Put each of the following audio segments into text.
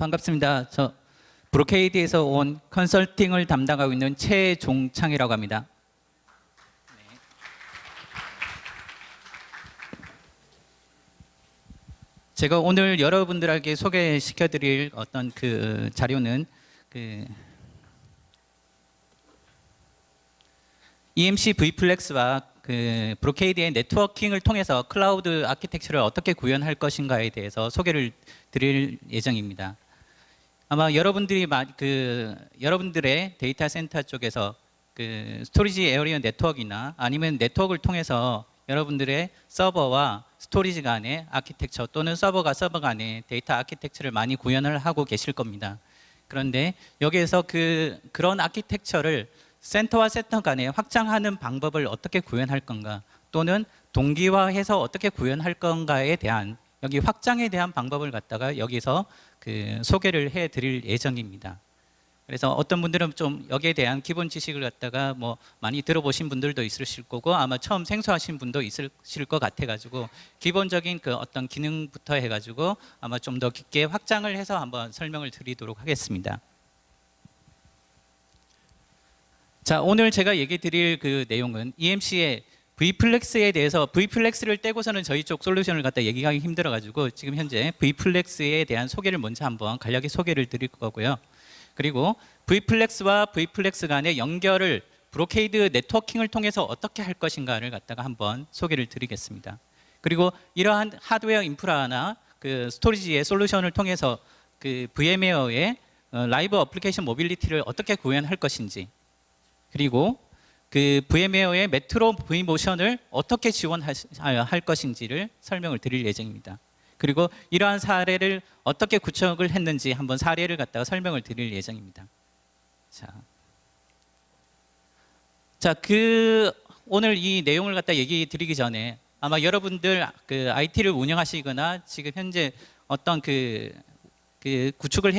반갑습니다. 저 브로케이드에서 온 컨설팅을 담당하고 있는 최종창이라고 합니다. 네. 제가 오늘 여러분들에게 소개시켜드릴 어떤 그 자료는 EMC V플렉스와 브로케이드의 네트워킹을 통해서 클라우드 아키텍처를 어떻게 구현할 것인가에 대해서 소개를 드릴 예정입니다. 아마 여러분들이 여러분들의 데이터 센터 쪽에서 스토리지 에어리어 네트워크나 아니면 네트워크를 통해서 여러분들의 서버와 스토리지 간의 아키텍처 또는 서버가 서버 간의 데이터 아키텍처를 많이 구현을 하고 계실 겁니다. 그런데 여기에서 그런 아키텍처를 센터와 센터 간에 확장하는 방법을 어떻게 구현할 건가, 또는 동기화해서 어떻게 구현할 건가에 대한 여기 확장에 대한 방법을 갖다가 여기서 소개를 해 드릴 예정입니다. 그래서 어떤 분들은 좀 여기에 대한 기본 지식을 갖다가 뭐 많이 들어보신 분들도 있으실 거고 아마 처음 생소하신 분도 있으실 것 같아 가지고 기본적인 어떤 기능부터 해 가지고 아마 좀 더 깊게 확장을 해서 한번 설명을 드리도록 하겠습니다. 자, 오늘 제가 얘기 드릴 내용은 EMC의 V플렉스에 대해서, V플렉스를 떼고서는 저희 쪽 솔루션을 갖다 얘기하기 힘들어 가지고 지금 현재 V플렉스에 대한 소개를 먼저 한번 간략히 소개를 드릴 거고요. 그리고 V플렉스와 V플렉스 간의 연결을 브로케이드 네트워킹을 통해서 어떻게 할 것인가를 갖다가 한번 소개를 드리겠습니다. 그리고 이러한 하드웨어 인프라나 스토리지의 솔루션을 통해서 VM웨어의 라이브 어플리케이션 모빌리티를 어떻게 구현할 것인지, 그리고 VM웨어의 메트로 V모션을 어떻게 지원할 것인지를 설명을 드릴 예정입니다. 그리고 이러한 사례를 어떻게 구축을 했는지 한번 사례를 갖다가 설명을 드릴 예정입니다. 자, 오늘 이 내용을 갖다 얘기 드리기 전에 아마 여러분들 IT를 운영하시거나 지금 현재 어떤 구축을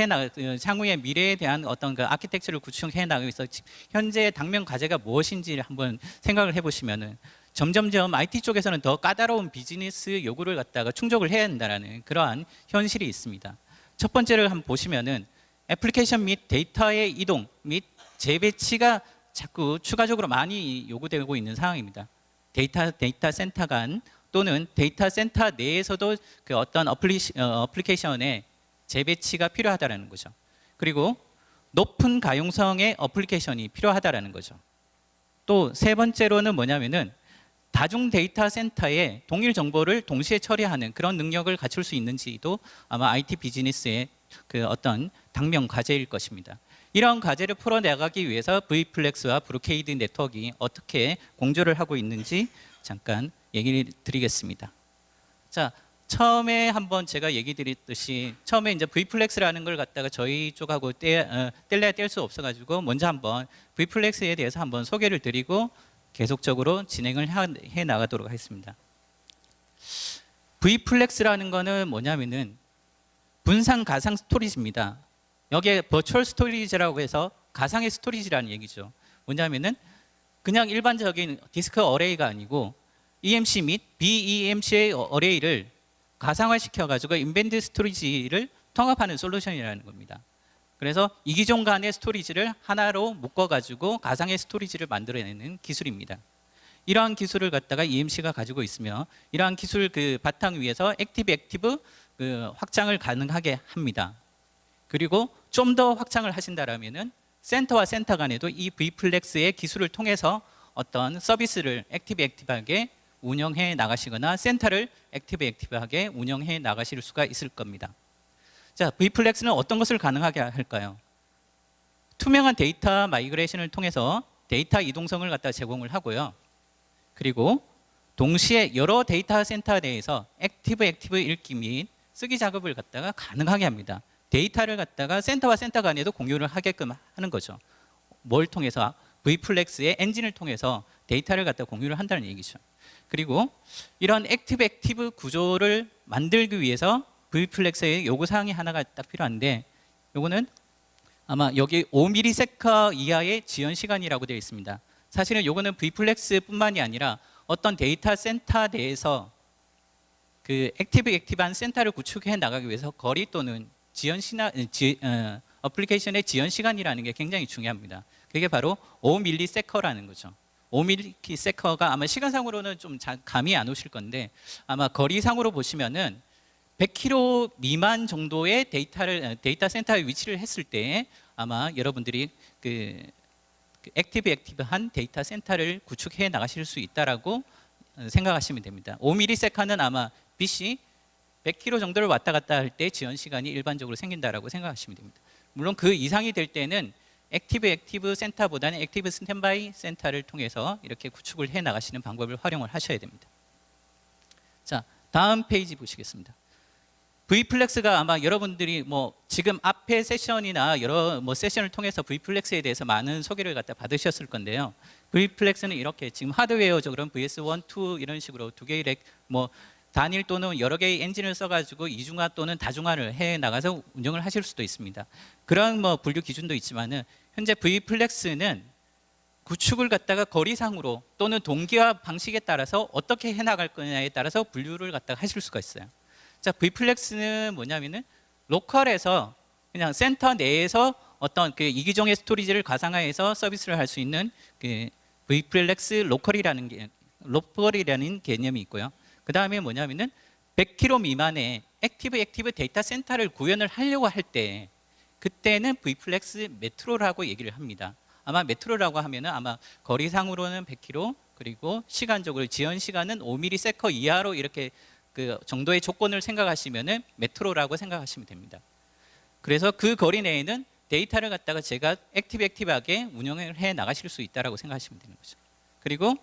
향후의 미래에 대한 어떤 아키텍처를 구축해 나가기 위해서 현재 당면 과제가 무엇인지를 한번 생각을 해보시면은 점점점 IT 쪽에서는 더 까다로운 비즈니스 요구를 갖다가 충족을 해야 한다는 그러한 현실이 있습니다. 첫 번째를 한번 보시면은 애플리케이션 및 데이터의 이동 및 재배치가 자꾸 추가적으로 많이 요구되고 있는 상황입니다. 데이터 센터 간 또는 데이터 센터 내에서도 어떤 어플리케이션의 재배치가 필요하다는 거죠. 그리고 높은 가용성의 어플리케이션이 필요하다는 거죠. 또 세 번째로는 뭐냐면은 다중 데이터 센터에 동일 정보를 동시에 처리하는 그런 능력을 갖출 수 있는지도 아마 IT 비즈니스의 어떤 당면 과제일 것입니다. 이런 과제를 풀어나가기 위해서 V플렉스와 브로케이드 네트워크가 어떻게 공조를 하고 있는지 잠깐 얘기를 드리겠습니다. 자, 처음에 한번 제가 얘기 드렸듯이 처음에 이제 V플렉스라는 걸 갖다가 저희 쪽하고 뗄래야 뗄 수 없어가지고 먼저 한번 V플렉스에 대해서 한번 소개를 드리고 계속적으로 진행을 해 나가도록 하겠습니다. V플렉스라는 거는 뭐냐면은 분산 가상 스토리지입니다. 여기에 버추얼 스토리지라고 해서 가상의 스토리지라는 얘기죠. 뭐냐면은 그냥 일반적인 디스크 어레이가 아니고 EMC 및 BEMC의 어레이를 가상화 시켜가지고 인밴드 스토리지를 통합하는 솔루션이라는 겁니다. 그래서 이기종 간의 스토리지를 하나로 묶어가지고 가상의 스토리지를 만들어내는 기술입니다. 이러한 기술을 갖다가 EMC가 가지고 있으며 이러한 기술 바탕 위에서 액티브 확장을 가능하게 합니다. 그리고 좀 더 확장을 하신다라면은 센터와 센터 간에도 이 V플렉스의 기술을 통해서 어떤 서비스를 액티브하게 운영해 나가시거나 센터를 액티브하게 운영해 나가실 수가 있을 겁니다. 자, V플렉스는 어떤 것을 가능하게 할까요? 투명한 데이터 마이그레이션을 통해서 데이터 이동성을 갖다 제공을 하고요. 그리고 동시에 여러 데이터 센터 내에서 액티브 읽기 및 쓰기 작업을 갖다가 가능하게 합니다. 데이터를 갖다가 센터와 센터 간에도 공유를 하게끔 하는 거죠. 뭘 통해서? V플렉스의 엔진을 통해서 데이터를 갖다 공유를 한다는 얘기죠. 그리고 이런 액티브 구조를 만들기 위해서 V플렉스의 요구사항이 하나가 딱 필요한데 요거는 아마 여기 5ms 이하의 지연 시간이라고 되어 있습니다. 사실은 요거는 V플렉스뿐만이 아니라 어떤 데이터 센터 내에서 액티브한 센터를 구축해 나가기 위해서 거리 또는 어플리케이션의 지연 시간이라는 게 굉장히 중요합니다. 그게 바로 5ms라는 거죠. 5ms가 아마 시간상으로는 좀 감이 안 오실 건데 아마 거리상으로 보시면은 100km 미만 정도의 데이터 센터에 위치를 했을 때 아마 여러분들이 그 액티브한 데이터 센터를 구축해 나가실 수 있다라고 생각하시면 됩니다. 5ms는 아마 빛이 100km 정도를 왔다 갔다 할 때 지연 시간이 일반적으로 생긴다라고 생각하시면 됩니다. 물론 그 이상이 될 때는 액티브 센터보다는 액티브 스탠바이 센터를 통해서 이렇게 구축을 해 나가시는 방법을 활용을 하셔야 됩니다. 자, 다음 페이지 보시겠습니다. V플렉스가 아마 여러분들이 뭐 지금 앞에 세션이나 여러 뭐 세션을 통해서 V플렉스에 대해서 많은 소개를 갖다 받으셨을 건데요. V플렉스는 이렇게 지금 하드웨어적으로는 VS1, 2 이런 식으로 두 개의 뭐 단일 또는 여러 개의 엔진을 써가지고 이중화 또는 다중화를 해 나가서 운영을 하실 수도 있습니다. 그런 뭐 분류 기준도 있지만은 현재 V플렉스는 구축을 갖다가 거리상으로 또는 동기화 방식에 따라서 어떻게 해 나갈 거냐에 따라서 분류를 갖다가 하실 수가 있어요. 자, V플렉스는 뭐냐면은 로컬에서 그냥 센터 내에서 어떤 그 이기종의 스토리지를 가상화해서 서비스를 할 수 있는 그 V플렉스 로컬이라는 개념이 있고요. 그 다음에 뭐냐면은 100km 미만의 액티브 데이터 센터를 구현을 하려고 할 때 그때는 V플렉스 메트로라고 얘기를 합니다. 아마 메트로라고 하면은 아마 거리상으로는 100km 그리고 시간적으로 지연 시간은 5ms 이하로 이렇게 그 정도의 조건을 생각하시면은 메트로라고 생각하시면 됩니다. 그래서 그 거리 내에는 데이터를 갖다가 제가 액티브하게 운영을 해 나가실 수 있다라고 생각하시면 되는 거죠. 그리고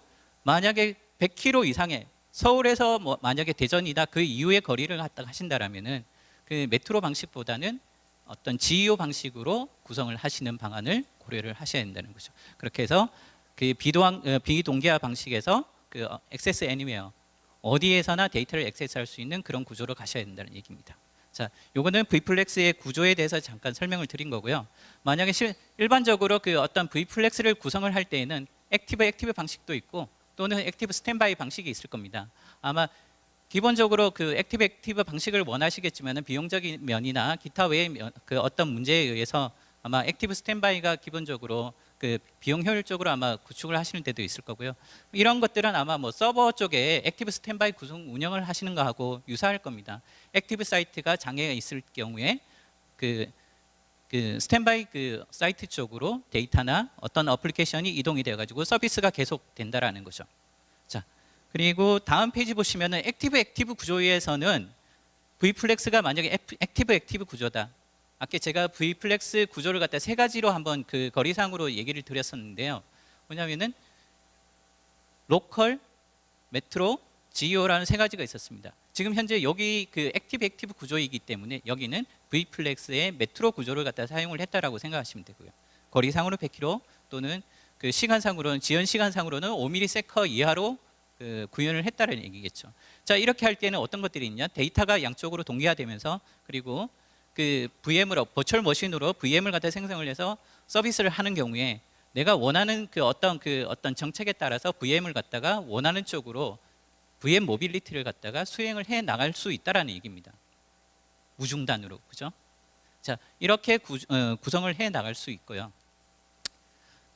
만약에 100km 이상의 서울에서 뭐 만약에 대전이다 그 이후의 거리를 갖다가 하신다라면은 그 메트로 방식보다는 어떤 GEO 방식으로 구성을 하시는 방안을 고려를 하셔야 된다는 거죠. 그렇게 해서 그 비동기화 방식에서 그 액세스 애니웨어 어디에서나 데이터를 액세스할 수 있는 그런 구조로 가셔야 된다는 얘기입니다. 자, 요거는 V플렉스의 구조에 대해서 잠깐 설명을 드린 거고요. 만약에 일반적으로 그 어떤 V플렉스를 구성을 할 때에는 액티브 방식도 있고 또는 액티브 스탠바이 방식이 있을 겁니다. 아마 기본적으로 그 액티브 방식을 원하시겠지만 비용적인 면이나 기타 외의 그 어떤 문제에 의해서 아마 액티브 스탠바이가 기본적으로 그 비용 효율적으로 아마 구축을 하시는 데도 있을 거고요. 이런 것들은 아마 뭐 서버 쪽에 액티브 스탠바이 구성 운영을 하시는 거하고 유사할 겁니다. 액티브 사이트가 장애가 있을 경우에 그 스탠바이 그 사이트 쪽으로 데이터나 어떤 어플리케이션이 이동이 되어 가지고 서비스가 계속 된다라는 거죠. 자, 그리고 다음 페이지 보시면은 액티브 구조에서는 V플렉스가 만약에 액티브 구조다. 아까 제가 V플렉스 구조를 갖다 세 가지로 한번 그 거리상으로 얘기를 드렸었는데요. 뭐냐면은 로컬, 메트로, GEO라는 세 가지가 있었습니다. 지금 현재 여기 그 액티브 구조이기 때문에 여기는 V플렉스의 메트로 구조를 갖다 사용을 했다라고 생각하시면 되고요. 거리상으로 100km 또는 그 시간상으로는 지연 시간상으로는 5ms 이하로 그 구현을 했다는 얘기겠죠. 자, 이렇게 할 때는 어떤 것들이 있냐? 데이터가 양쪽으로 동기화되면서 그리고 그 VM으로 버추얼 머신으로 VM을 갖다 생성을 해서 서비스를 하는 경우에 내가 원하는 그 어떤 정책에 따라서 VM을 갖다가 원하는 쪽으로 VM 모빌리티를 갖다가 수행을 해 나갈 수 있다라는 얘기입니다. 무중단으로, 그죠? 자, 이렇게 구성을 해 나갈 수 있고요.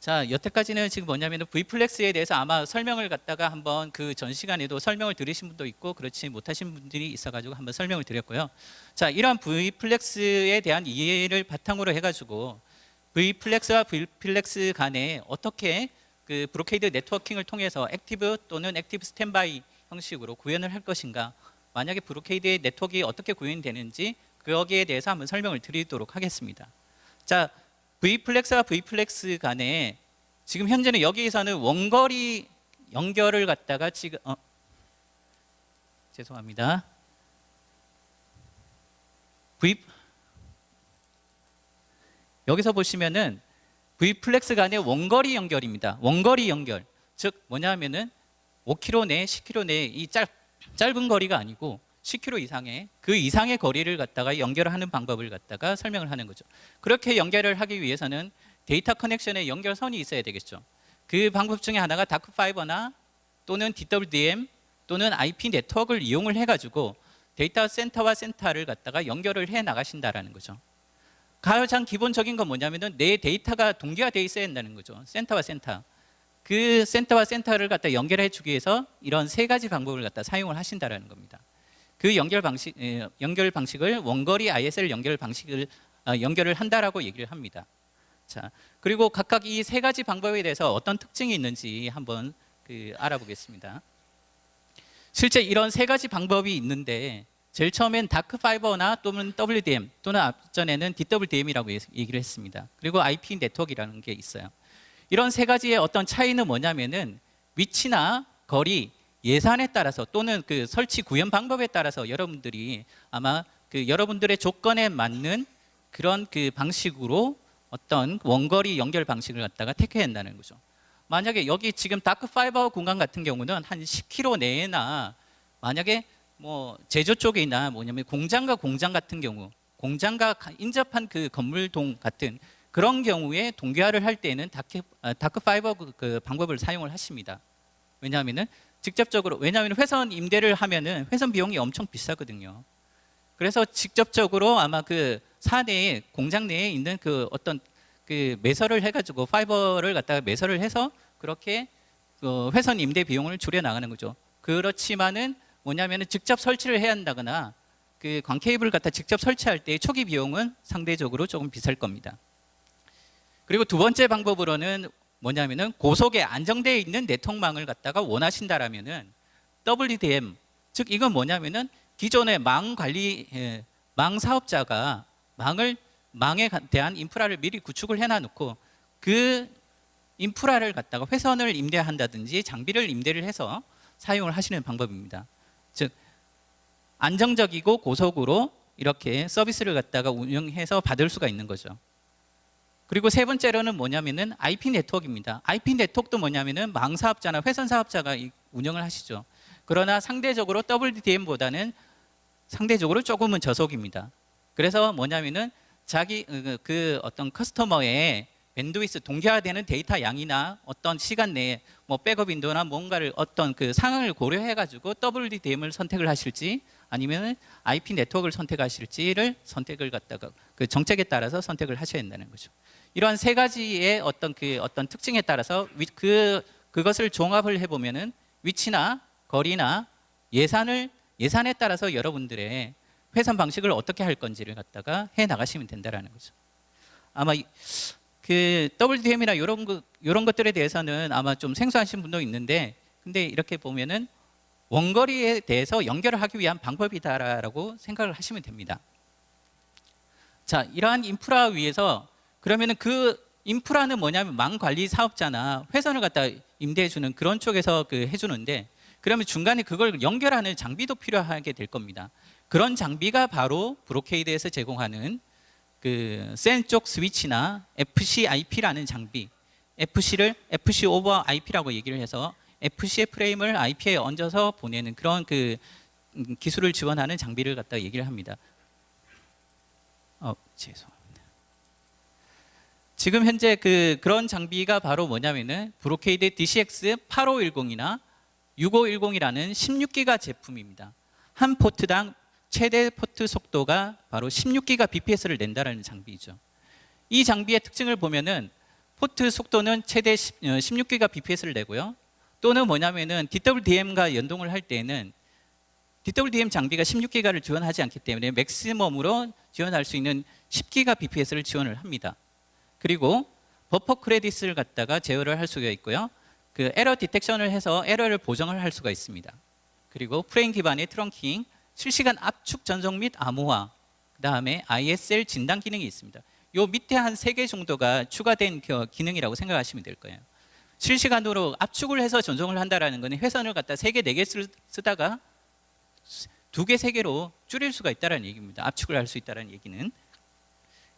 자, 여태까지는 지금 뭐냐면 V플렉스에 대해서 아마 설명을 갖다가 한번 그 전 시간에도 설명을 들으신 분도 있고 그렇지 못하신 분들이 있어가지고 한번 설명을 드렸고요. 자, 이러한 V플렉스에 대한 이해를 바탕으로 해가지고 V플렉스와 V플렉스 간에 어떻게 그 브로케이드 네트워킹을 통해서 액티브 또는 액티브 스탠바이 형식으로 구현을 할 것인가, 만약에 브로케이드의 네트워크가 어떻게 구현이 되는지 거기에 대해서 한번 설명을 드리도록 하겠습니다. 자, V플렉스와 V플렉스 간에 지금 현재는 여기에서는 원거리 연결을 갖다가 지금 죄송합니다. 여기서 보시면은 V플렉스 간의 원거리 연결입니다. 원거리 연결, 즉 뭐냐면은 5km 내, 10km 내 이 짧은 거리가 아니고 10km 이상의 그 이상의 거리를 갖다가 연결하는 방법을 갖다가 설명을 하는 거죠. 그렇게 연결을 하기 위해서는 데이터 커넥션에 연결선이 있어야 되겠죠. 그 방법 중에 하나가 다크파이버나 또는 DWDM 또는 IP 네트워크를 이용을 해가지고 데이터 센터와 센터를 갖다가 연결을 해 나가신다라는 거죠. 가장 기본적인 건 뭐냐면은 내 데이터가 동기화되어 있어야 한다는 거죠. 센터와 센터. 그 센터와 센터를 갖다 연결해 주기 위해서 이런 세 가지 방법을 갖다 사용을 하신다라는 겁니다. 그 연결 방식을 원거리 ISL 연결 방식을 연결을 한다라고 얘기를 합니다. 자, 그리고 각각 이 세 가지 방법에 대해서 어떤 특징이 있는지 한번 알아보겠습니다. 실제 이런 세 가지 방법이 있는데 제일 처음엔 다크파이버나 또는 WDM 또는 앞전에는 DWDM이라고 얘기를 했습니다. 그리고 IP 네트워크라는 게 있어요. 이런 세 가지의 어떤 차이는 뭐냐면은 위치나 거리, 예산에 따라서 또는 그 설치 구현 방법에 따라서 여러분들이 아마 그 여러분들의 조건에 맞는 그런 그 방식으로 어떤 원거리 연결 방식을 갖다가 택해야 한다는 거죠. 만약에 여기 지금 다크파이버 공간 같은 경우는 한 10km 내나 만약에 뭐 제조 쪽이나 뭐냐면 공장과 공장 같은 경우 공장과 인접한 그 건물동 같은 그런 경우에 동기화를 할 때는 다크파이버 그 방법을 사용을 하십니다. 왜냐하면은 직접적으로 왜냐하면 회선 임대를 하면은 회선 비용이 엄청 비싸거든요. 그래서 직접적으로 아마 그 사내에 공장 내에 있는 그 어떤 그 매설을 해가지고 파이버를 갖다가 매설을 해서 그렇게 그 회선 임대 비용을 줄여 나가는 거죠. 그렇지만은 뭐냐면은 직접 설치를 해야 한다거나 그 광 케이블을 갖다 직접 설치할 때 초기 비용은 상대적으로 조금 비쌀 겁니다. 그리고 두 번째 방법으로는 뭐냐면은 고속에 안정되어 있는 네트워크망을 갖다가 원하신다라면은 WDM, 즉 이건 뭐냐면은 기존의 망 관리 망 사업자가 망에 대한 인프라를 미리 구축을 해놔놓고 그 인프라를 갖다가 회선을 임대한다든지 장비를 임대를 해서 사용을 하시는 방법입니다. 즉 안정적이고 고속으로 이렇게 서비스를 갖다가 운영해서 받을 수가 있는 거죠. 그리고 세 번째로는 뭐냐면은 IP 네트워크입니다. IP 네트워크도 뭐냐면은 망 사업자나 회선 사업자가 운영을 하시죠. 그러나 상대적으로 WDM보다는 상대적으로 조금은 저속입니다. 그래서 뭐냐면은 자기 그 어떤 커스터머의 밴드위스 동기화되는 데이터 양이나 어떤 시간 내에 뭐 백업 윈도우나 뭔가를 어떤 그 상황을 고려해 가지고 WDM을 선택을 하실지 아니면 IP 네트워크를 선택하실지를 선택을 갖다가 그 정책에 따라서 선택을 하셔야 된다는 거죠. 이러한 세 가지의 어떤 그 어떤 특징에 따라서 그것을 종합을 해 보면은 위치나 거리나 예산에 따라서 여러분들의 회선 방식을 어떻게 할 건지를 갖다가 해 나가시면 된다라는 거죠. 아마 그 WDM이나 이런 것들에 대해서는 아마 좀 생소하신 분도 있는데, 근데 이렇게 보면은 원거리에 대해서 연결을 하기 위한 방법이다라고 생각을 하시면 됩니다. 자, 이러한 인프라 위에서 그러면은 그 인프라는 뭐냐면 망 관리 사업자나 회선을 갖다 임대해주는 그런 쪽에서 그 해주는데, 그러면 중간에 그걸 연결하는 장비도 필요하게 될 겁니다. 그런 장비가 바로 브로케이드에서 제공하는 그 센 쪽 스위치나 FCIP라는 장비, FC를 FC 오버 IP라고 얘기를 해서 FC의 프레임을 IP에 얹어서 보내는 그런 그 기술을 지원하는 장비를 갖다 얘기를 합니다. 죄송합니다. 지금 현재 그런 장비가 바로 뭐냐면은 브로케이드 DCX 8510이나 6510이라는 16기가 제품입니다. 한 포트당 최대 포트 속도가 바로 16기가 bps를 낸다라는 장비이죠. 이 장비의 특징을 보면은 포트 속도는 최대 16기가 bps를 내고요. 또는 뭐냐면은 DWDM과 연동을 할 때에는 DWDM 장비가 16기가를 지원하지 않기 때문에 맥시멈으로 지원할 수 있는 10기가 bps를 지원을 합니다. 그리고 버퍼 크레딧을 갖다가 제어를 할 수가 있고요. 그 에러 디텍션을 해서 에러를 보정을 할 수가 있습니다. 그리고 프레임 기반의 트렁킹, 실시간 압축 전송 및 암호화, 그 다음에 ISL 진단 기능이 있습니다. 요 밑에 한 3개 정도가 추가된 기능이라고 생각하시면 될 거예요. 실시간으로 압축을 해서 전송을 한다는 것은 회선을 갖다 3개, 4개 쓰다가 2개, 3개로 줄일 수가 있다는 얘기입니다. 압축을 할 수 있다는 얘기는.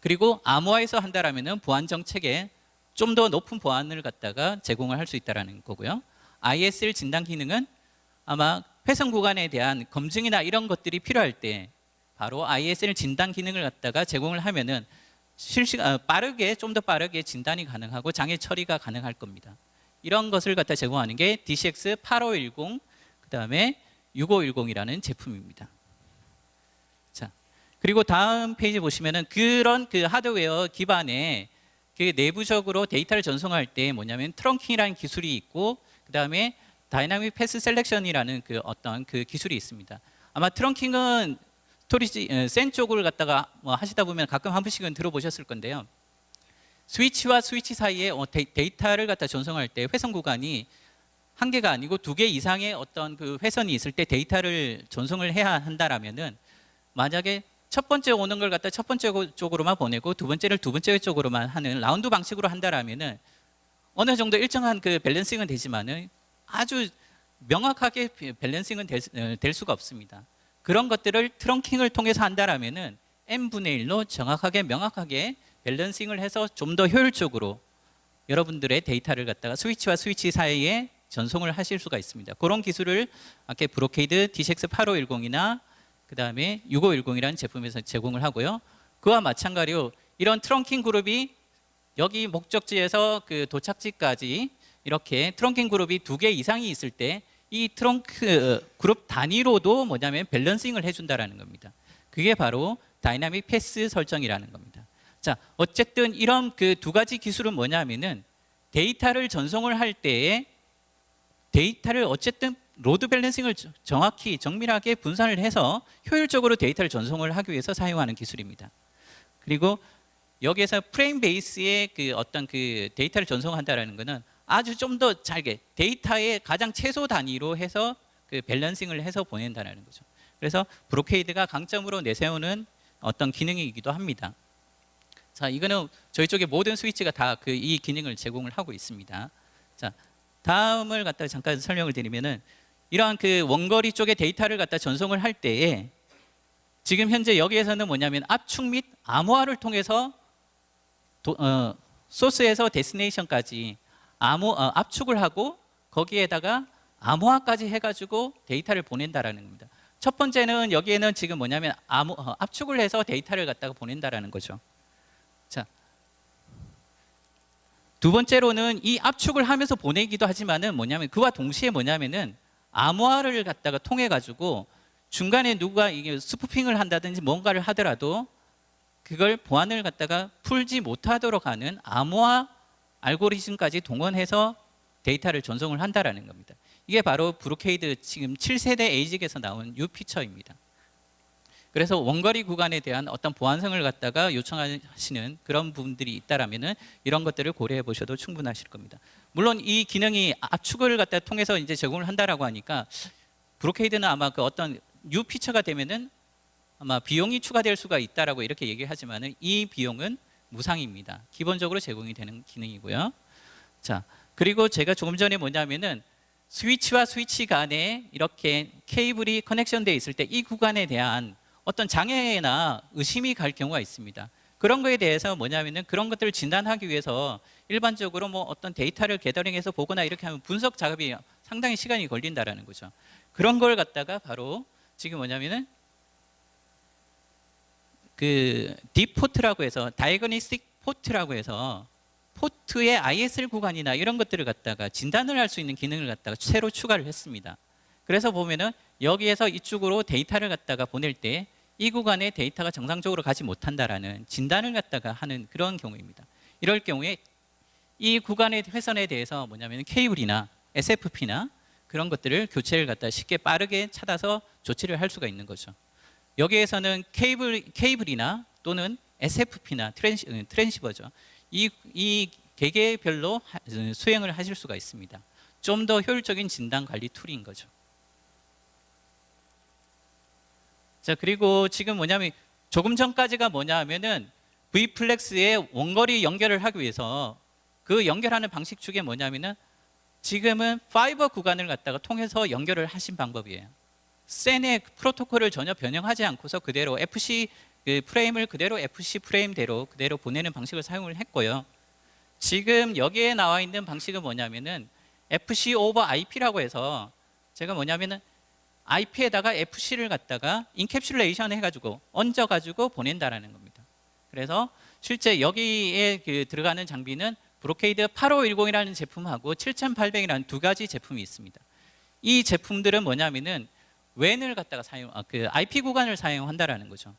그리고 암호화해서 한다면 보안 정책에 좀 더 높은 보안을 갖다가 제공을 할 수 있다는 거고요. ISL 진단 기능은 아마 회선 구간에 대한 검증이나 이런 것들이 필요할 때 바로 ISL 진단 기능을 갖다가 제공을 하면은 빠르게 좀 더 빠르게 진단이 가능하고 장애 처리가 가능할 겁니다. 이런 것을 갖다 제공하는 게 DCX 8510 그다음에 6510이라는 제품입니다. 그리고 다음 페이지 보시면은 그런 그 하드웨어 기반에 그 내부적으로 데이터를 전송할 때 뭐냐면 트렁킹이라는 기술이 있고 그다음에 다이나믹 패스 셀렉션이라는 그 어떤 그 기술이 있습니다. 아마 트렁킹은 스토리지 센 쪽을 갖다가 뭐 하시다 보면 가끔 한 번씩은 들어보셨을 건데요. 스위치와 스위치 사이에 데이터를 갖다 전송할 때 회선 구간이 한 개가 아니고 두 개 이상의 어떤 그 회선이 있을 때 데이터를 전송을 해야 한다라면은 만약에 첫 번째 오는 걸 갖다 첫 번째 쪽으로만 보내고 두 번째를 두 번째 쪽으로만 하는 라운드 방식으로 한다라면은 어느 정도 일정한 그 밸런싱은 되지만은 아주 명확하게 밸런싱은 될 수가 없습니다. 그런 것들을 트렁킹을 통해서 한다라면은 n분의 1로 정확하게 명확하게 밸런싱을 해서 좀 더 효율적으로 여러분들의 데이터를 갖다가 스위치와 스위치 사이에 전송을 하실 수가 있습니다. 그런 기술을 아까 브로케이드 DCX8510이나 그 다음에 6510이라는 제품에서 제공을 하고요. 그와 마찬가지로 이런 트렁킹 그룹이 여기 목적지에서 그 도착지까지 이렇게 트렁킹 그룹이 두 개 이상이 있을 때 이 트렁크 그룹 단위로도 뭐냐면 밸런싱을 해준다라는 겁니다. 그게 바로 다이나믹 패스 설정이라는 겁니다. 자, 어쨌든 이런 그 두 가지 기술은 뭐냐면은 데이터를 전송을 할 때에 데이터를 어쨌든 로드 밸런싱을 정확히 정밀하게 분산을 해서 효율적으로 데이터를 전송을 하기 위해서 사용하는 기술입니다. 그리고 여기에서 프레임 베이스의 그 어떤 그 데이터를 전송한다라는 것은 아주 좀 더 잘게 데이터의 가장 최소 단위로 해서 그 밸런싱을 해서 보낸다는 거죠. 그래서 브로케이드가 강점으로 내세우는 어떤 기능이기도 합니다. 자, 이거는 저희 쪽에 모든 스위치가 다 그 이 기능을 제공을 하고 있습니다. 자, 다음을 갖다 잠깐 설명을 드리면은 이러한 그 원거리 쪽에 데이터를 갖다 전송을 할 때에 지금 현재 여기에서는 뭐냐면 압축 및 암호화를 통해서 소스에서 데스티네이션까지 압축을 하고 거기에다가 암호화까지 해가지고 데이터를 보낸다라는 겁니다. 첫 번째는 여기에는 지금 뭐냐면 압축을 해서 데이터를 갖다가 보낸다라는 거죠. 자, 두 번째로는 이 압축을 하면서 보내기도 하지만은 뭐냐면 그와 동시에 뭐냐면은 암호화를 갖다가 통해 가지고 중간에 누가 이게 스푸핑을 한다든지 뭔가를 하더라도 그걸 보안을 갖다가 풀지 못하도록 하는 암호화 알고리즘까지 동원해서 데이터를 전송을 한다라는 겁니다. 이게 바로 브로케이드 지금 7세대 에이직에서 나온 이 피처입니다. 그래서 원거리 구간에 대한 어떤 보안성을 갖다가 요청하시는 그런 부분들이 있다라면은 이런 것들을 고려해 보셔도 충분하실 겁니다. 물론 이 기능이 압축을 갖다 통해서 이제 제공을 한다라고 하니까 브로케이드는 아마 그 어떤 뉴 피처가 되면은 아마 비용이 추가될 수가 있다라고 이렇게 얘기하지만은 이 비용은 무상입니다. 기본적으로 제공이 되는 기능이고요. 자, 그리고 제가 조금 전에 뭐냐면은 스위치와 스위치 간에 이렇게 케이블이 커넥션되어 있을 때 이 구간에 대한 어떤 장애나 의심이 갈 경우가 있습니다. 그런 거에 대해서 뭐냐면은 그런 것들을 진단하기 위해서 일반적으로 뭐 어떤 데이터를 게더링해서 보거나 이렇게 하면 분석 작업이 상당히 시간이 걸린다라는 거죠. 그런 걸 갖다가 바로 지금 뭐냐면은 그 딥포트라고 해서 다이거니스틱 포트라고 해서 포트의 ISL 구간이나 이런 것들을 갖다가 진단을 할 수 있는 기능을 갖다가 새로 추가를 했습니다. 그래서 보면은 여기에서 이쪽으로 데이터를 갖다가 보낼 때 이 구간에 데이터가 정상적으로 가지 못한다라는 진단을 갖다가 하는 그런 경우입니다. 이럴 경우에 이 구간의 회선에 대해서 뭐냐면 케이블이나 SFP나 그런 것들을 교체를 갖다 쉽게 빠르게 찾아서 조치를 할 수가 있는 거죠. 여기에서는 케이블이나 또는 SFP나 트랜시버죠. 이 개개별로 수행을 하실 수가 있습니다. 좀 더 효율적인 진단 관리 툴인 거죠. 자, 그리고 지금 뭐냐면 조금 전까지가 뭐냐 하면은 V플렉스의 원거리 연결을 하기 위해서 그 연결하는 방식 중에 뭐냐면은 지금은 파이버 구간을 갖다가 통해서 연결을 하신 방법이에요. 센의 프로토콜을 전혀 변형하지 않고서 그대로 FC 그 프레임을 그대로 FC 프레임대로 그대로 보내는 방식을 사용을 했고요. 지금 여기에 나와 있는 방식은 뭐냐면은 FC 오버 IP라고 해서 제가 뭐냐면은 IP에다가 FC를 갖다가 인캡슐레이션 해가지고 얹어가지고 보낸다라는 겁니다. 그래서 실제 여기에 그 들어가는 장비는 브로케이드 8510이라는 제품하고 7800이라는 두 가지 제품이 있습니다. 이 제품들은 뭐냐면은 웬을 갖다가 그 IP 구간을 사용한다라는 거죠.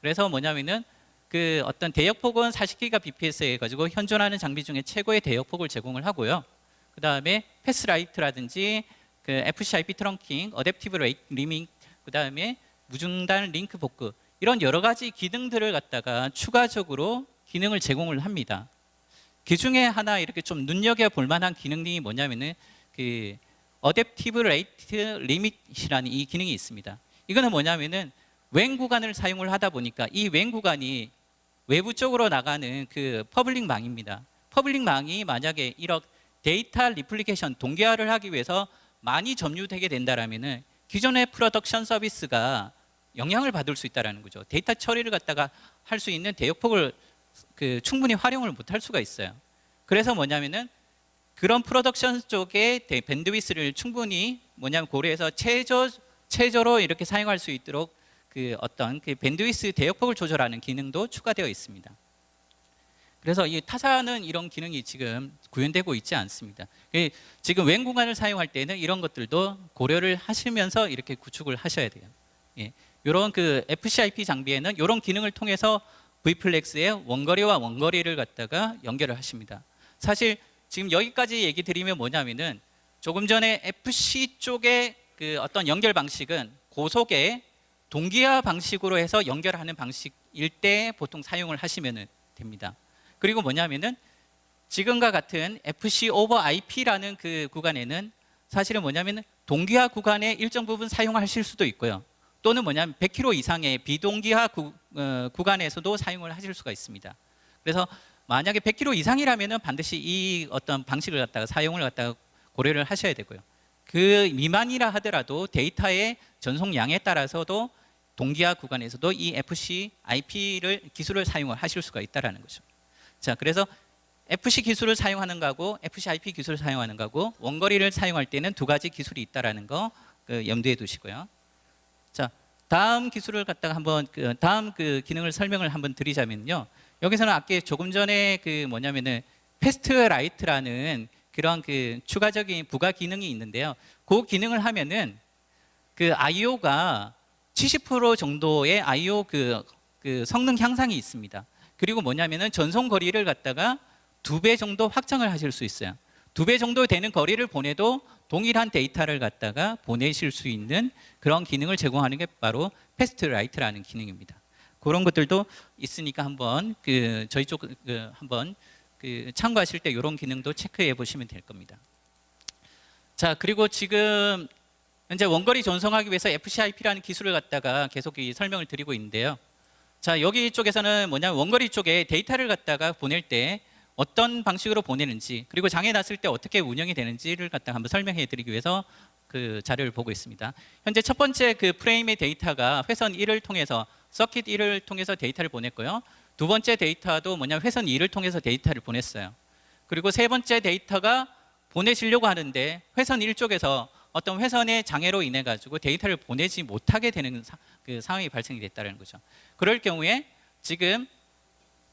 그래서 뭐냐면은 그 어떤 대역폭은 40기가 bps 해가지고 현존하는 장비 중에 최고의 대역폭을 제공을 하고요. 그 다음에 패스라이트라든지 그 FCIP 트렁킹, 어댑티브 리밍, 그 다음에 무중단 링크 복구 이런 여러 가지 기능들을 갖다가 추가적으로 기능을 제공을 합니다. 그 중에 하나 이렇게 좀 눈여겨 볼 만한 기능이 뭐냐면은 그 어댑티브 레이트 리밋이라는 이 기능이 있습니다. 이거는 뭐냐면은 웽 구간을 사용을 하다 보니까 이 웽 구간이 외부 쪽으로 나가는 그 퍼블릭 망입니다. 퍼블릭 망이 만약에 이런 데이터 리플리케이션 동기화를 하기 위해서 많이 점유되게 된다라면은 기존의 프로덕션 서비스가 영향을 받을 수 있다라는 거죠. 데이터 처리를 갖다가 할 수 있는 대역폭을 그 충분히 활용을 못 할 수가 있어요. 그래서 뭐냐면은 그런 프로덕션 쪽의 밴드위스를 충분히 뭐냐면 고려해서 최저로 이렇게 사용할 수 있도록 그 어떤 그 밴드위스 대역폭을 조절하는 기능도 추가되어 있습니다. 그래서 이 타사는 이런 기능이 지금 구현되고 있지 않습니다. 지금 웽 구간을 사용할 때는 이런 것들도 고려를 하시면서 이렇게 구축을 하셔야 돼요. 예. 이런 그 FCIP 장비에는 이런 기능을 통해서 V플렉스의 원거리와 원거리를 갖다가 연결을 하십니다. 사실 지금 여기까지 얘기 드리면 뭐냐면은 조금 전에 FC 쪽의 그 어떤 연결 방식은 고속의 동기화 방식으로 해서 연결하는 방식일 때 보통 사용을 하시면 됩니다. 그리고 뭐냐면은 지금과 같은 FC over IP라는 그 구간에는 사실은 뭐냐면은 동기화 구간의 일정 부분 사용하실 수도 있고요. 또는 뭐냐면 100km 이상의 비동기화 구간에서도 사용을 하실 수가 있습니다. 그래서 만약에 100km 이상이라면은 반드시 이 어떤 방식을 갖다가 사용을 갖다가 고려를 하셔야 되고요. 그 미만이라 하더라도 데이터의 전송량에 따라서도 동기화 구간에서도 이 FC IP를 기술을 사용을 하실 수가 있다라는 거죠. 자, 그래서 FC 기술을 사용하는 거하고 FC IP 기술을 사용하는 거하고 원거리를 사용할 때는 두 가지 기술이 있다라는 거 염두에 두시고요. 자, 다음 기술을 갖다가 한번 다음 그 기능을 설명을 한번 드리자면요. 여기서는 아까 조금 전에 그 뭐냐면은 패스트라이트라는 그런 그 추가적인 부가 기능이 있는데요. 그 기능을 하면은 그 I/O가 70% 정도의 I/O 그 성능 향상이 있습니다. 그리고 뭐냐면은 전송 거리를 갖다가 2배 정도 확장을 하실 수 있어요. 2배 정도 되는 거리를 보내도 동일한 데이터를 갖다가 보내실 수 있는 그런 기능을 제공하는 게 바로 패스트라이트라는 기능입니다. 그런 것들도 있으니까 한번 그 저희 쪽 한번 그 참고하실 때 이런 기능도 체크해 보시면 될 겁니다. 자, 그리고 지금 현재 원거리 전송하기 위해서 FCIP라는 기술을 갖다가 계속 이 설명을 드리고 있는데요. 자, 여기 쪽에서는 뭐냐면 원거리 쪽에 데이터를 갖다가 보낼 때 어떤 방식으로 보내는지 그리고 장애 났을 때 어떻게 운영이 되는지를 갖다가 한번 설명해 드리기 위해서 그 자료를 보고 있습니다. 현재 첫 번째 그 프레임의 데이터가 회선 1을 통해서 서킷 1을 통해서 데이터를 보냈고요. 두 번째 데이터도 뭐냐면 회선 2를 통해서 데이터를 보냈어요. 그리고 세 번째 데이터가 보내시려고 하는데 회선 1 쪽에서 어떤 회선의 장애로 인해 가지고 데이터를 보내지 못하게 되는 그 상황이 발생이 됐다는 거죠. 그럴 경우에 지금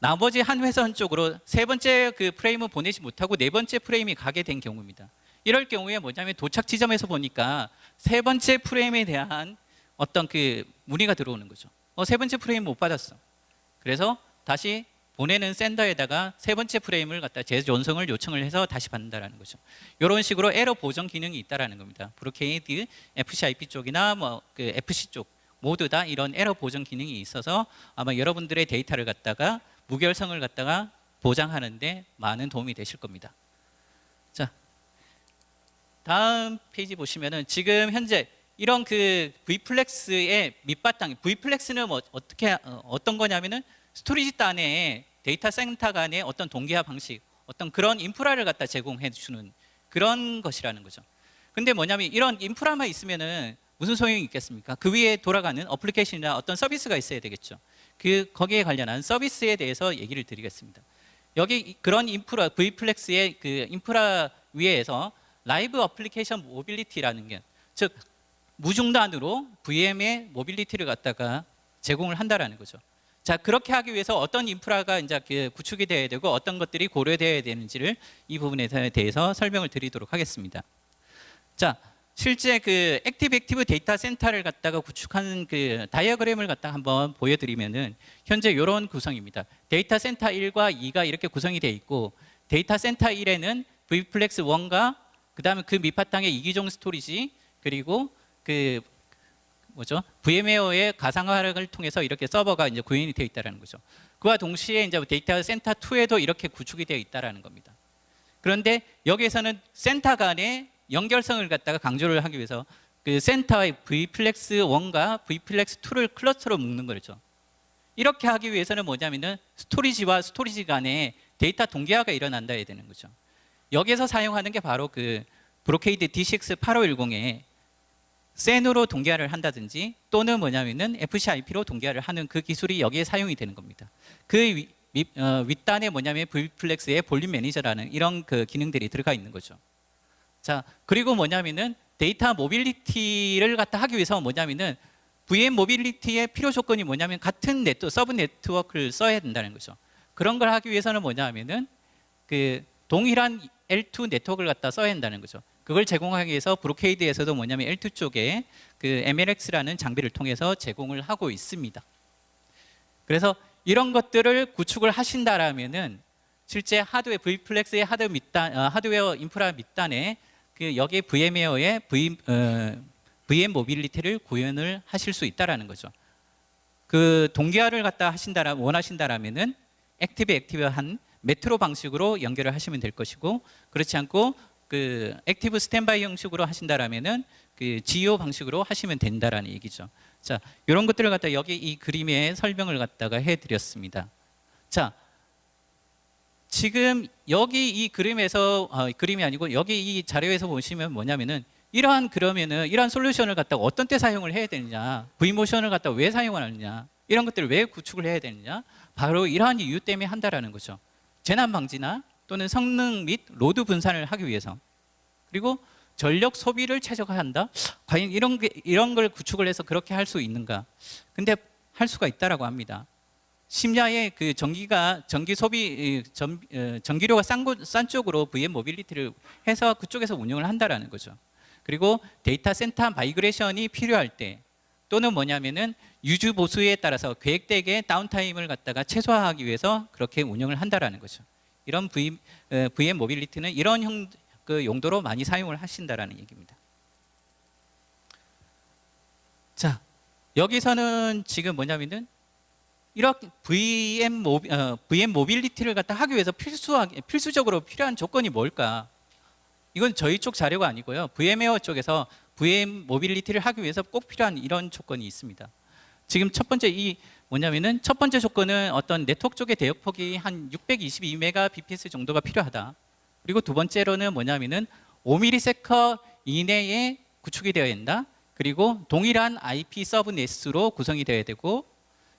나머지 한 회선 쪽으로 세 번째 그 프레임을 보내지 못하고 네 번째 프레임이 가게 된 경우입니다. 이럴 경우에 뭐냐면 도착 지점에서 보니까 세 번째 프레임에 대한 어떤 그 문의가 들어오는 거죠. 세 번째 프레임 못 받았어. 그래서 다시 보내는 샌더에다가 세 번째 프레임을 갖다 재전송을 요청을 해서 다시 받는다라는 거죠. 이런 식으로 에러 보정 기능이 있다라는 겁니다. 브로케이드 FCIP 쪽이나 뭐 그 FC 쪽 모두 다 이런 에러 보정 기능이 있어서 아마 여러분들의 데이터를 갖다가 무결성을 갖다가 보장하는데 많은 도움이 되실 겁니다. 자, 다음 페이지 보시면은 지금 현재 이런 그 V플렉스의 밑바탕, V플렉스는 뭐 어떤 거냐면은 스토리지 단에 데이터 센터 간의 어떤 동기화 방식, 어떤 그런 인프라를 갖다 제공해 주는 그런 것이라는 거죠. 근데 뭐냐면 이런 인프라만 있으면은 무슨 소용이 있겠습니까? 그 위에 돌아가는 어플리케이션이나 어떤 서비스가 있어야 되겠죠. 거기에 관련한 서비스에 대해서 얘기를 드리겠습니다. 여기 그런 인프라, V플렉스의 그 인프라 위에서 라이브 어플리케이션 모빌리티라는 게, 즉 무중단으로 VM의 모빌리티를 갖다가 제공을 한다라는 거죠. 자, 그렇게 하기 위해서 어떤 인프라가 이제 구축이 되어야 되고 어떤 것들이 고려되어야 되는지를 이 부분에 대해서 설명을 드리도록 하겠습니다. 자, 실제 그 액티브 데이터 센터를 갖다가 구축하는 그 다이어그램을 갖다가 한번 보여드리면은 현재 이런 구성입니다. 데이터 센터 1과 2가 이렇게 구성이 되어 있고, 데이터 센터 1에는 V플렉스 1과 그다음에 그 밑바탕에 이기종 스토리지, 그리고 그 뭐죠? VMware의 가상화를 통해서 이렇게 서버가 이제 구현이 되어 있다라는 거죠. 그와 동시에 이제 데이터 센터 2에도 이렇게 구축이 되어 있다라는 겁니다. 그런데 여기에서는 센터 간의 연결성을 갖다가 강조를 하기 위해서 그 센터의 V플렉스 1과 V플렉스 2를 클러스터로 묶는 거죠. 이렇게 하기 위해서는 뭐냐면은 스토리지와 스토리지 간에 데이터 동기화가 일어난다 해야 되는 거죠. 여기에서 사용하는 게 바로 그 브로케이드 DCX8510에 센으로 동기화를 한다든지 또는 뭐냐면은 FCIP로 동기화를 하는 그 기술이 여기에 사용이 되는 겁니다. 그 윗단에 뭐냐면 V플렉스의 볼륨 매니저라는 이런 그 기능들이 들어가 있는 거죠. 자, 그리고 뭐냐면은 데이터 모빌리티를 갖다 하기 위해서 뭐냐면은 VM 모빌리티의 필요 조건이 뭐냐면 같은 서브 네트워크를 써야 된다는 거죠. 그런 걸 하기 위해서는 뭐냐면은 그 동일한 L2 네트워크를 갖다 써야 한다는 거죠. 그걸 제공하기 위해서 브로케이드에서도 뭐냐면 L2 쪽에 그 MLX라는 장비를 통해서 제공을 하고 있습니다. 그래서 이런 것들을 구축을 하신다라면은 실제 하드웨어 V플렉스의 하드웨어 인프라 밑단에 그 여기에 VM웨어의 VM 모빌리티를 구현을 하실 수 있다라는 거죠. 그 동기화를 갖다 원하신다라면은 액티브한 메트로 방식으로 연결을 하시면 될 것이고, 그렇지 않고 그 액티브 스탠바이 형식으로 하신다라면은 그 GEO 방식으로 하시면 된다라는 얘기죠. 자, 이런 것들을 갖다 여기 이 그림에 설명을 갖다가 해드렸습니다. 자, 지금 여기 이 그림에서 그림이 아니고 여기 이 자료에서 보시면 뭐냐면은 이러한 솔루션을 갖다가 어떤 때 사용을 해야 되느냐, V모션을 갖다가 왜 사용하느냐, 이런 것들을 왜 구축을 해야 되느냐, 바로 이러한 이유 때문에 한다라는 거죠. 재난 방지나 또는 성능 및 로드 분산을 하기 위해서, 그리고 전력 소비를 최적화한다. 과연 이런 걸 구축을 해서 그렇게 할 수 있는가? 근데 할 수가 있다라고 합니다. 심야에 그 전기 소비 전기료가 싼 쪽으로 VM 모빌리티를 해서 그쪽에서 운영을 한다라는 거죠. 그리고 데이터 센터 마이그레이션이 필요할 때, 또는 뭐냐면은 유주 보수에 따라서 계획되게 다운타임을 갖다가 최소화하기 위해서 그렇게 운영을 한다라는 거죠. 이런 VM 모빌리티는 이런 그 용도로 많이 사용을 하신다라는 얘기입니다. 자, 여기서는 지금 뭐냐면은 이렇게 VM 모빌리티를 갖다 하기 위해서 필수적으로 필요한 조건이 뭘까? 이건 저희 쪽 자료가 아니고요. VM웨어 쪽에서 VM 모빌리티를 하기 위해서 꼭 필요한 이런 조건이 있습니다. 지금 첫 번째 첫 번째 조건은 어떤 네트워크 쪽의 대역폭이 한 622Mbps 정도가 필요하다. 그리고 두 번째로는 뭐냐면은 5ms 이내에 구축이 되어야 된다. 그리고 동일한 IP 서브넷으로 구성이 되어야 되고,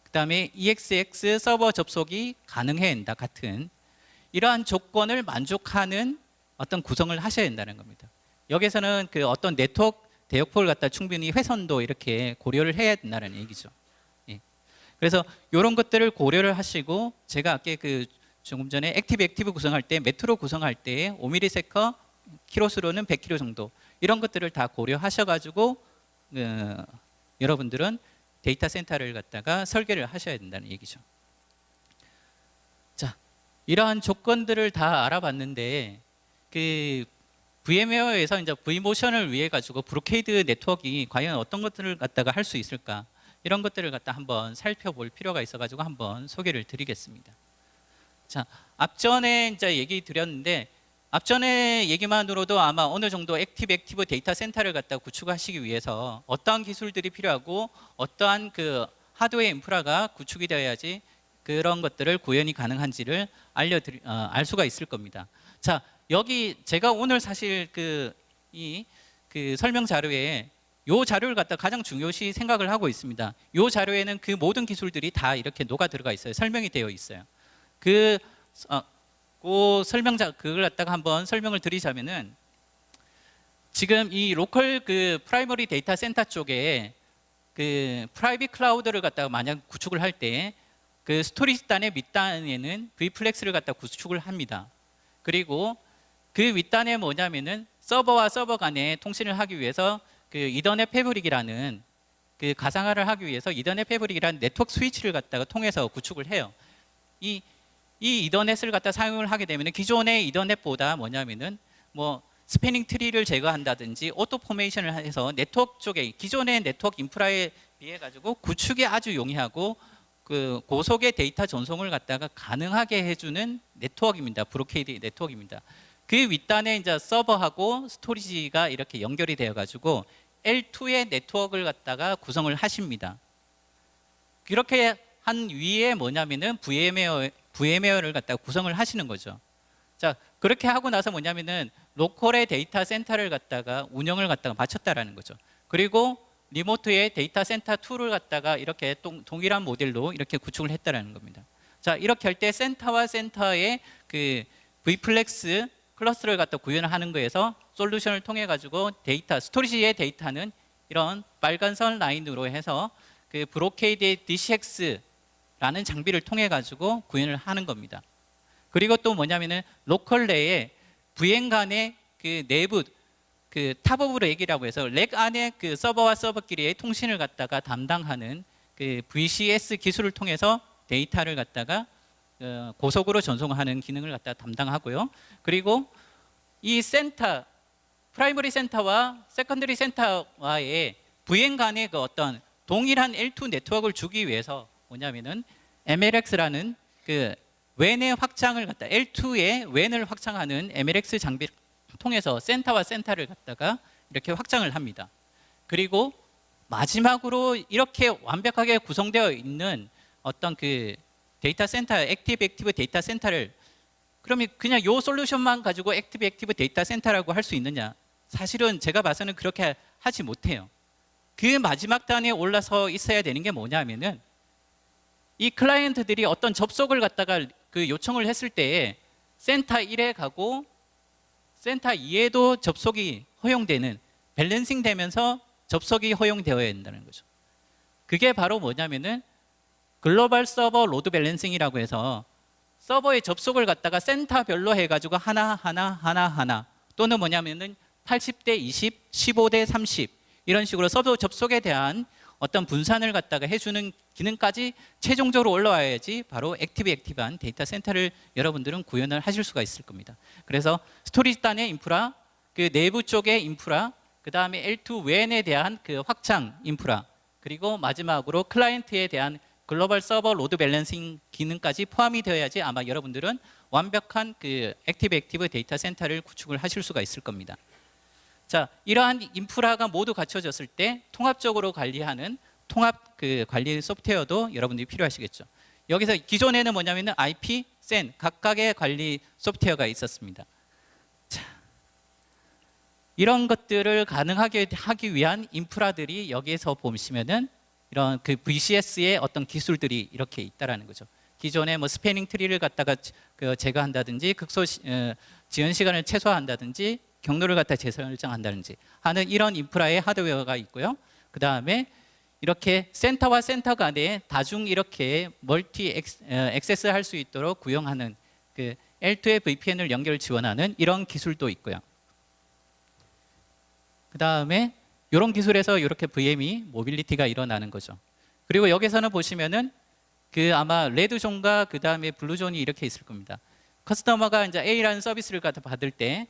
그 다음에 EXX 서버 접속이 가능해야 된다. 같은 이러한 조건을 만족하는 어떤 구성을 하셔야 된다는 겁니다. 여기서는 그 어떤 네트워크 대역폭을 갖다 충분히 회선도 이렇게 고려를 해야 된다는 얘기죠. 예. 그래서 이런 것들을 고려를 하시고, 제가 아까 그 조금 전에 액티브 구성할 때, 메트로 구성할 때 5ms 키로수로는 100km 정도, 이런 것들을 다 고려하셔가지고 여러분들은 데이터 센터를 갖다가 설계를 하셔야 된다는 얘기죠. 자, 이러한 조건들을 다 알아봤는데, 그 VM웨어에서 이제 V모션을 위해 가지고 브로케이드 네트워크가 과연 어떤 것들을 갖다가 할 수 있을까, 이런 것들을 갖다 한번 살펴볼 필요가 있어 가지고 한번 소개를 드리겠습니다. 자, 앞전에 이제 얘기 드렸는데, 앞전에 얘기만으로도 아마 어느 정도 액티브 데이터 센터를 갖다 구축하시기 위해서 어떠한 기술들이 필요하고 어떠한 그 하드웨어 인프라가 구축이 되어야지 그런 것들을 구현이 가능한지를 알 수가 있을 겁니다. 자, 여기 제가 오늘 사실 그 설명 자료에 이 자료를 갖다 가장 중요시 생각을 하고 있습니다. 이 자료에는 그 모든 기술들이 다 이렇게 녹아 들어가 있어요. 설명이 되어 있어요. 그걸 갖다가 한번 설명을 드리자면은, 지금 이 로컬 그 프라이머리 데이터 센터 쪽에 그 프라이빗 클라우드를 갖다가 만약 구축을 할 때 그 스토리지 단의 밑단에는 V플렉스를 갖다 구축을 합니다. 그리고 그 윗단에 뭐냐면은 서버와 서버 간에 통신을 하기 위해서 그 이더넷 패브릭이라는 그 가상화를 하기 위해서 이더넷 패브릭이라는 네트워크 스위치를 갖다가 통해서 구축을 해요. 이 이더넷을 갖다 사용을 하게 되면 기존의 이더넷보다 뭐냐면은 뭐 스패닝 트리를 제거한다든지 오토 포메이션을 해서 네트워크 쪽에 기존의 네트워크 인프라에 비해 가지고 구축이 아주 용이하고 그 고속의 데이터 전송을 갖다가 가능하게 해주는 네트워크입니다. 브로케이드 네트워크입니다. 그 윗단에 이제 서버하고 스토리지가 이렇게 연결이 되어 가지고 L2의 네트워크를 갖다가 구성을 하십니다. 이렇게 한 위에 뭐냐면은 VMware를 갖다가 구성을 하시는 거죠. 자, 그렇게 하고 나서 뭐냐면은 로컬의 데이터 센터를 갖다가 운영을 갖다가 마쳤다라는 거죠. 그리고 리모트의 데이터 센터 2를 갖다가 이렇게 동일한 모델로 이렇게 구축을 했다라는 겁니다. 자, 이렇게 할 때 센터와 센터의 그 V플렉스 클러스터를 갖다 구현을 하는 거에서 솔루션을 통해 가지고 데이터 스토리지의 데이터는 이런 빨간선 라인으로 해서 그 브로케이드 DCX라는 장비를 통해 가지고 구현을 하는 겁니다. 그리고 또 뭐냐면은 로컬 내에 VM 간의 그 내부 그 탑 오브 렉이라고 해서 렉 안에 그 서버와 서버끼리의 통신을 갖다가 담당하는 그 VCS 기술을 통해서 데이터를 갖다가 고속으로 전송하는 기능을 갖다 담당하고요. 그리고 이 센터, 프라이머리 센터와 세컨더리 센터와의 VM 간의 그 어떤 동일한 L2 네트워크를 주기 위해서 뭐냐면은 MLX라는 그 웬의 확장을 갖다 L2의 웬을 확장하는 MLX 장비를 통해서 센터와 센터를 갖다가 이렇게 확장을 합니다. 그리고 마지막으로 이렇게 완벽하게 구성되어 있는 어떤 그 데이터 센터, 액티브 데이터 센터를 그러면 그냥 요 솔루션만 가지고 액티브 데이터 센터라고 할 수 있느냐? 사실은 제가 봐서는 그렇게 하지 못해요. 그 마지막 단에 올라서 있어야 되는 게 뭐냐면은 이 클라이언트들이 어떤 접속을 갖다가 그 요청을 했을 때에 센터 1에 가고 센터 2에도 접속이 허용되는 밸런싱 되면서 접속이 허용되어야 된다는 거죠. 그게 바로 뭐냐면은 글로벌 서버 로드 밸런싱이라고 해서 서버의 접속을 갖다가 센터별로 해가지고 하나 또는 뭐냐면은 80대 20, 15대 30 이런 식으로 서버 접속에 대한 어떤 분산을 갖다가 해주는 기능까지 최종적으로 올라와야지 바로 액티브한 데이터 센터를 여러분들은 구현을 하실 수가 있을 겁니다. 그래서 스토리지 단의 인프라, 그 내부 쪽의 인프라, 그 다음에 L2 웬에 대한 그 확장 인프라, 그리고 마지막으로 클라이언트에 대한 글로벌 서버 로드 밸런싱 기능까지 포함이 되어야지 아마 여러분들은 완벽한 그 액티브 데이터 센터를 구축을 하실 수가 있을 겁니다. 자, 이러한 인프라가 모두 갖춰졌을 때 통합적으로 관리하는 통합 그 관리 소프트웨어도 여러분들이 필요하시겠죠. 여기서 기존에는 뭐냐면은 IP, SAN 각각의 관리 소프트웨어가 있었습니다. 자, 이런 것들을 가능하게 하기 위한 인프라들이 여기에서 보시면은 이런 그 VCS의 어떤 기술들이 이렇게 있다라는 거죠. 기존에 뭐 스패닝 트리를 갖다가 그 제거한다든지 극소 지연 시간을 최소화한다든지 경로를 갖다 재설정한다든지 하는 이런 인프라의 하드웨어가 있고요. 그 다음에 이렇게 센터와 센터 간에 다중 이렇게 멀티 액세스 할 수 있도록 구형하는 그 L2의 VPN을 연결 지원하는 이런 기술도 있고요. 그 다음에 이런 기술에서 이렇게 VM이 모빌리티가 일어나는 거죠. 그리고 여기서는 보시면은 그 아마 레드존과 그 다음에 블루존이 이렇게 있을 겁니다. 커스터머가 이제 A라는 서비스를 갖다 받을 때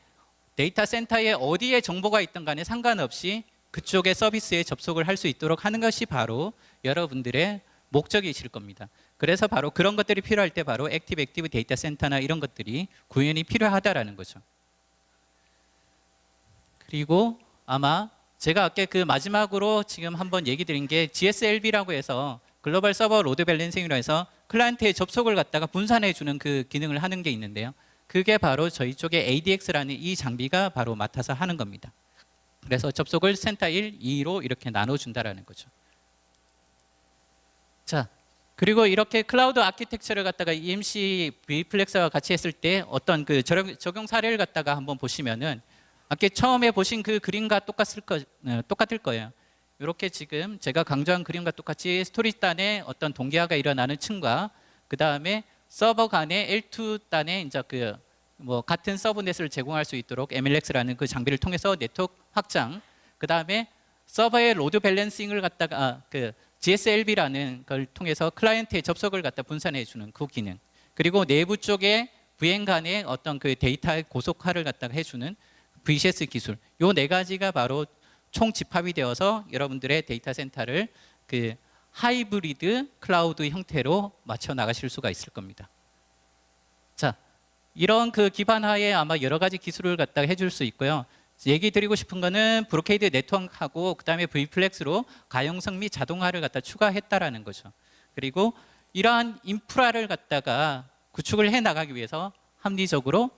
데이터 센터에 어디에 정보가 있든 간에 상관없이 그쪽의 서비스에 접속을 할 수 있도록 하는 것이 바로 여러분들의 목적이실 겁니다. 그래서 바로 그런 것들이 필요할 때 바로 액티브 데이터 센터나 이런 것들이 구현이 필요하다라는 거죠. 그리고 아마 제가 아까 그 마지막으로 지금 한번 얘기 드린 게 GSLB라고 해서 글로벌 서버 로드 밸런싱이라고 해서 클라이언트의 접속을 갖다가 분산해 주는 그 기능을 하는 게 있는데요. 그게 바로 저희 쪽에 ADX라는 이 장비가 바로 맡아서 하는 겁니다. 그래서 접속을 센터 1, 2로 이렇게 나눠준다라는 거죠. 자, 그리고 이렇게 클라우드 아키텍처를 갖다가 EMC V플렉스와 같이 했을 때 어떤 그 적용 사례를 갖다가 한번 보시면은 아까 처음에 보신 그 그림과 똑같을 거예요. 이렇게 지금 제가 강조한 그림과 똑같이 스토리지 단에 어떤 동기화가 일어나는 층과 그 다음에 서버 간의 L2 단에 이제 그 뭐 같은 서브넷을 제공할 수 있도록 MLX라는 그 장비를 통해서 네트워크 확장, 그 다음에 서버의 로드 밸런싱을 갖다가 그 GSLB라는 걸 통해서 클라이언트의 접속을 갖다 분산해 주는 그 기능, 그리고 내부 쪽에 VM 간의 어떤 그 데이터의 고속화를 갖다가 해주는 VCS 기술, 요 네 가지가 바로 총 집합이 되어서 여러분들의 데이터 센터를 그 하이브리드 클라우드 형태로 맞춰 나가실 수가 있을 겁니다. 자, 이런 그 기반 하에 아마 여러 가지 기술을 갖다가 해줄 수 있고요. 얘기 드리고 싶은 거는 브로케이드 네트워크하고 그다음에 V플렉스로 가용성 및 자동화를 갖다 추가했다라는 거죠. 그리고 이러한 인프라를 갖다가 구축을 해 나가기 위해서 합리적으로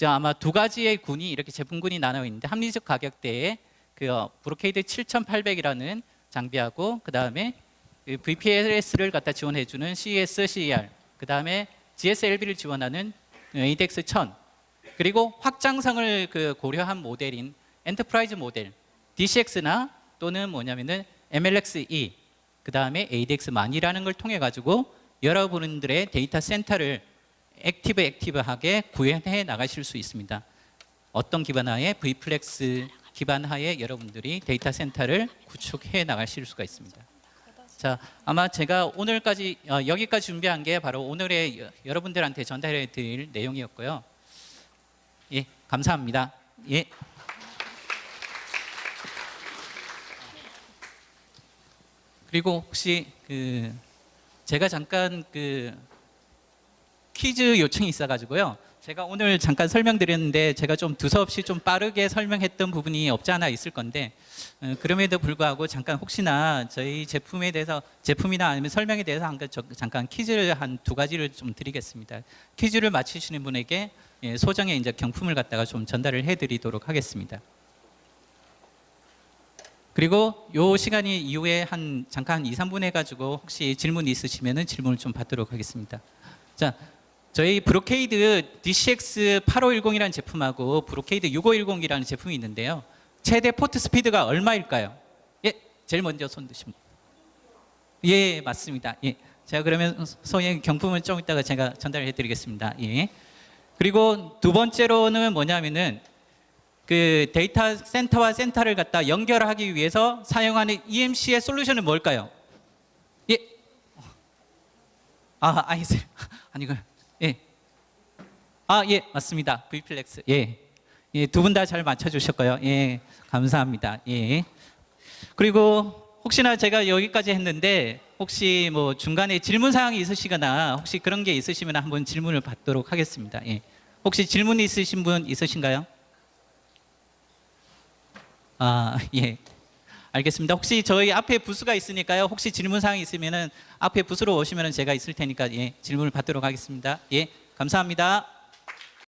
아마 두 가지의 군이 이렇게 제품군이 나눠 있는데, 합리적 가격대에 그 브로케이드 7800이라는 장비하고 그다음에 그 VPLS를 갖다 지원해주는 CES, CER, 그다음에 GSLB를 지원하는 ADX 1000, 그리고 확장성을 그 고려한 모델인 엔터프라이즈 모델 DCX나 또는 뭐냐면은 MLX-E, 그다음에 ADX-만이라는 걸 통해 가지고 여러분들의 데이터 센터를 액티브하게 구현해 나가실 수 있습니다. 어떤 기반하에? V플렉스 기반하에 여러분들이 데이터 센터를 구축해 나가실 수가 있습니다. 자, 아마 제가 오늘까지 여기까지 준비한 게 바로 오늘의 여러분들한테 전달해 드릴 내용이었고요. 예, 감사합니다. 예. 그리고 혹시 그 제가 잠깐 그 퀴즈 요청이 있어가지고요. 제가 오늘 잠깐 설명드렸는데 제가 좀 두서없이 좀 빠르게 설명했던 부분이 없지 않아 있을 건데, 그럼에도 불구하고 잠깐 혹시나 저희 제품에 대해서, 제품이나 아니면 설명에 대해서 잠깐 퀴즈를 한 두 가지를 좀 드리겠습니다. 퀴즈를 맞히시는 분에게 소정의 이제 경품을 갖다가 좀 전달을 해드리도록 하겠습니다. 그리고 요 시간이 이후에 잠깐 2, 3분 해가지고 혹시 질문 있으시면은 질문을 좀 받도록 하겠습니다. 자, 저희 브로케이드 DCX 8510이라는 제품하고 브로케이드 6510이라는 제품이 있는데요. 최대 포트 스피드가 얼마일까요? 예, 제일 먼저 손 드시면. 예, 맞습니다. 예, 제가 그러면 소의 경품은 좀 이따가 제가 전달해 드리겠습니다. 예. 그리고 두 번째로는 뭐냐면은 그 데이터 센터와 센터를 갖다 연결하기 위해서 사용하는 EMC의 솔루션은 뭘까요? 예. 아니세요. 아니고. 예. 예, 맞습니다. V플렉스. 예. 예, 두 분 다 잘 맞춰 주셨고요. 예. 감사합니다. 예. 그리고 혹시나 제가 여기까지 했는데 혹시 뭐 중간에 질문 사항이 있으시거나 혹시 그런 게 있으시면 한번 질문을 받도록 하겠습니다. 예. 혹시 질문 있으신 분 있으신가요? 예. 알겠습니다. 혹시 저희 앞에 부스가 있으니까요. 혹시 질문 사항이 있으면은 앞에 부스로 오시면은 제가 있을 테니까 예, 질문을 받도록 하겠습니다. 예. 감사합니다.